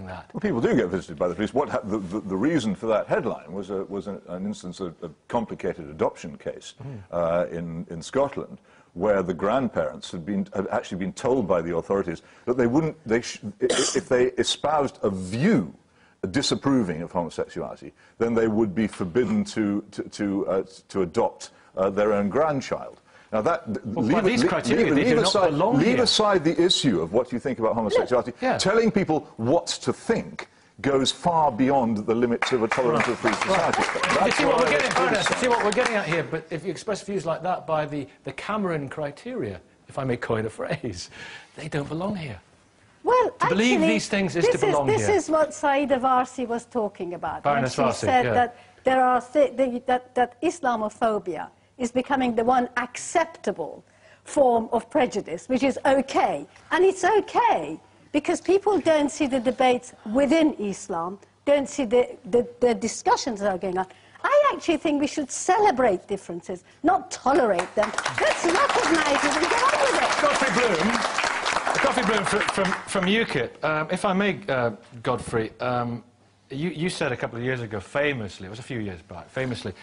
that. Well, people do get visited by the police. The reason for that headline was an instance of a complicated adoption case in Scotland, where the grandparents had actually been told by the authorities that if they espoused a view disapproving of homosexuality, then they would be forbidden to adopt their own grandchild. Now leave aside the issue of what you think about homosexuality. Telling people what to think goes far beyond the limits of a tolerant and free society. You see what we're getting at here, but if you express views like that by the Cameron criteria, if I may coin a phrase, they don't belong here. Well, to believe these things is to belong here. This is what Saida Varsi was talking about. Baroness Varsi, she said that there are that Islamophobia is becoming the one acceptable form of prejudice, which is okay. And it's okay because people don't see the debates within Islam, don't see the discussions that are going on. I actually think we should celebrate differences, not tolerate them. Let's recognise it and get on with it. Godfrey Bloom from UKIP. If I may, Godfrey, you said a couple of years ago, famously, it was a few years back, famously,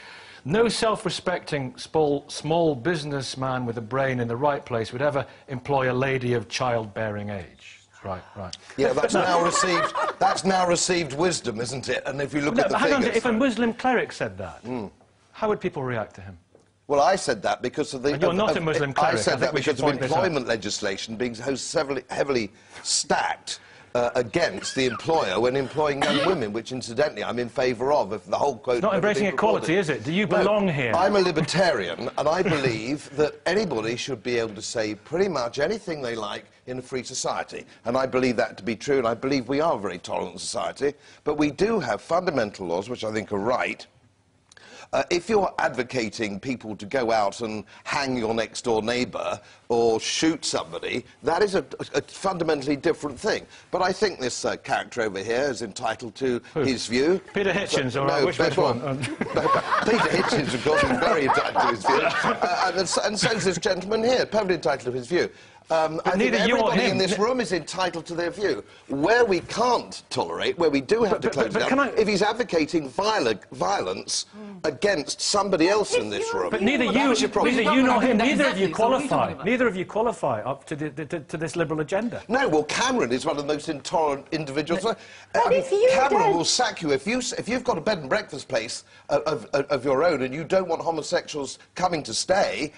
no self-respecting small businessman with a brain in the right place would ever employ a lady of childbearing age. Right. Yeah, that's now received wisdom, isn't it? And if you look at the figures... If a Muslim cleric said that, how would people react to him? Well, I said that because of the... And you're not a Muslim cleric. I said that because of employment legislation being so heavily stacked against the employer when employing young women, which, incidentally, I'm in favour of, if the whole quote... It's not embracing equality, is it? Do you belong here? I'm a libertarian, and I believe that anybody should be able to say pretty much anything they like in a free society. And I believe that to be true, and I believe we are a very tolerant society. But we do have fundamental laws, which I think are right. If you're advocating people to go out and hang your next-door neighbour or shoot somebody, that is a fundamentally different thing. But I think this character over here is entitled to his view. Peter Hitchens, or no, which one? Peter Hitchens, of course, is very entitled to his view. And so is this gentleman here, perfectly entitled to his view. I think everybody in this room is entitled to their view. Where we can't tolerate, where we do have to close down, if he's advocating violence against somebody else in this room... But neither you nor him, neither of you qualify. Neither of you qualify up to this liberal agenda. No, well, Cameron is one of the most intolerant individuals. Cameron will sack you if you've got a bed and breakfast place of your own and you don't want homosexuals coming to stay.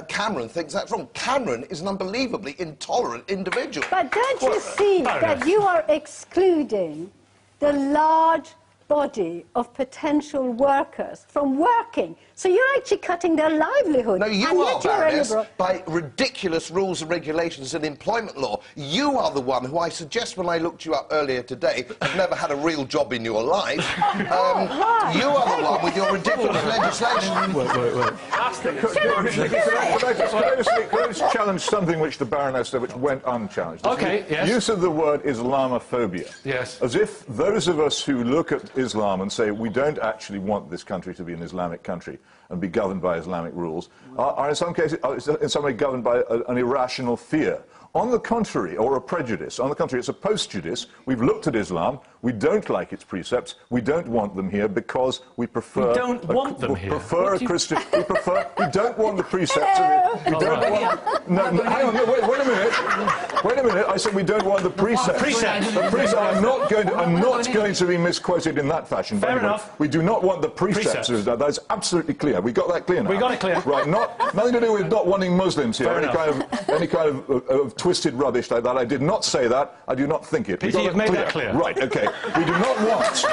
Cameron thinks that's wrong. Cameron is an unbelievably intolerant individual. But don't you see that you are excluding the large body of potential workers from working? So you're actually cutting their livelihood. No, you are, Baroness, by ridiculous rules and regulations in employment law. You are the one who I suggest, when I looked you up earlier today, have never had a real job in your life. You are the one with your ridiculous legislation. Wait. Could I just challenge something which the Baroness said, which went unchallenged? OK, yes. Use of the word Islamophobia. Yes. As if those of us who look at Islam and say we don't actually want this country to be an Islamic country and be governed by Islamic rules, are in some cases, in some way governed by an irrational fear. On the contrary, or a prejudice. On the contrary, it's a post-judice. We've looked at Islam. We don't like its precepts. We don't want them here because we prefer... We don't want them here? Prefer a Christian... We don't want the precepts of it. We don't want... No, hang on, wait a minute. Wait a minute. I said we don't want the precepts. Precepts. The precepts. I'm not going to be misquoted in that fashion. Fair enough. We do not want the precepts of Islam. That's absolutely clear. We got that clear now. We got it clear. Right. Nothing to do with not wanting Muslims here. Any kind of twisted rubbish like that. I did not say that. I do not think it. Peter, you've made that clear. Right, OK. We do not want...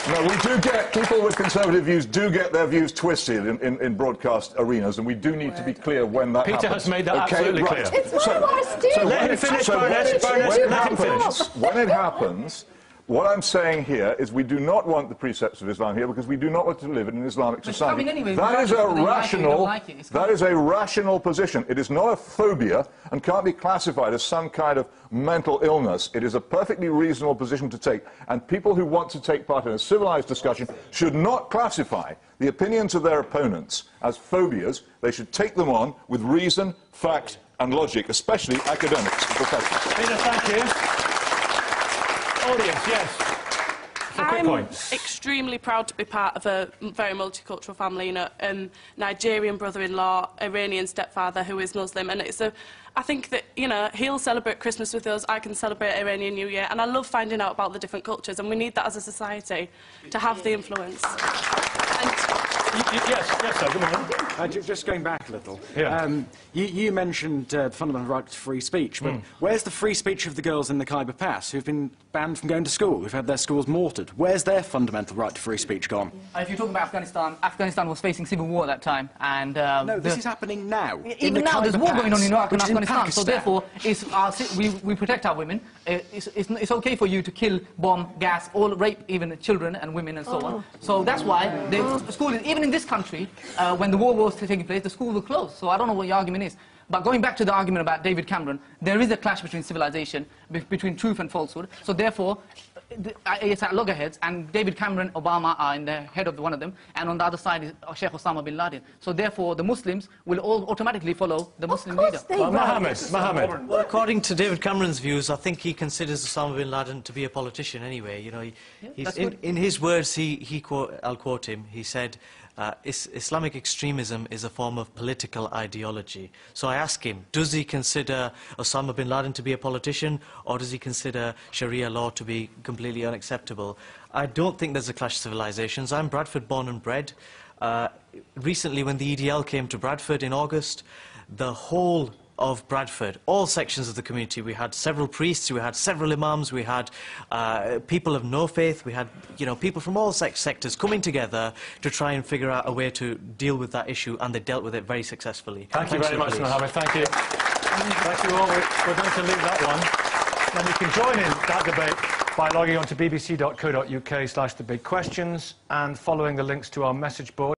No, we do get... People with conservative views do get their views twisted in broadcast arenas, and we do need to be clear when that happens. Peter has made that absolutely clear. It's one of our students. So let him finish, Baroness. Let him finish. When it happens... What I'm saying here is we do not want the precepts of Islam here because we do not want to live in an Islamic society. That is a rational position. It is not a phobia and can't be classified as some kind of mental illness. It is a perfectly reasonable position to take, and people who want to take part in a civilized discussion should not classify the opinions of their opponents as phobias. They should take them on with reason, fact and logic, especially academics and professors. Peter, thank you. audience, yes. For a quick I'm point. extremely proud to be part of a very multicultural family. You know, Nigerian brother-in-law, Iranian stepfather who is Muslim, and I think that, you know, he'll celebrate Christmas with us, I can celebrate Iranian New Year, and I love finding out about the different cultures, and we need that as a society to have the influence. Yes, sir, good morning. Just going back a little, Yeah. you mentioned the fundamental right to free speech, but where's the free speech of the girls in the Khyber Pass who've been banned from going to school, who've had their schools mortared? Where's their fundamental right to free speech gone? If you're talking about Afghanistan, Afghanistan was facing civil war at that time, and no, this is happening now. Even now, there's war going on in Iraq and Afghanistan. So therefore, we protect our women. It's okay for you to kill, bomb, gas, or rape even children and women and so on. So that's why the school is, even in this country, when the war was taking place, the schools were closed. So I don't know what your argument is. But going back to the argument about David Cameron, there is a clash between civilization, between truth and falsehood. So therefore, it's at loggerheads, and David Cameron, Obama are in the head of one of them, and on the other side is Sheikh Osama bin Laden. So therefore, the Muslims will all automatically follow the Muslim leader. Mohammed. Well, according to David Cameron's views, I think he considers Osama bin Laden to be a politician anyway. You know, in his words, I'll quote him. He said, Islamic extremism is a form of political ideology. So I ask him, does he consider Osama bin Laden to be a politician, or does he consider Sharia law to be completely unacceptable? I don't think there's a clash of civilizations. I'm Bradford born and bred. Recently, when the EDL came to Bradford in August, the whole of Bradford, all sections of the community, we had several priests, we had several imams, we had people of no faith, we had, you know, people from all sectors coming together to try and figure out a way to deal with that issue, and they dealt with it very successfully. Thank you very much, Mohammed. Thank you. Thank you all. We're going to leave that one. And you can join in that debate by logging on to bbc.co.uk/debatequestions and following the links to our message board.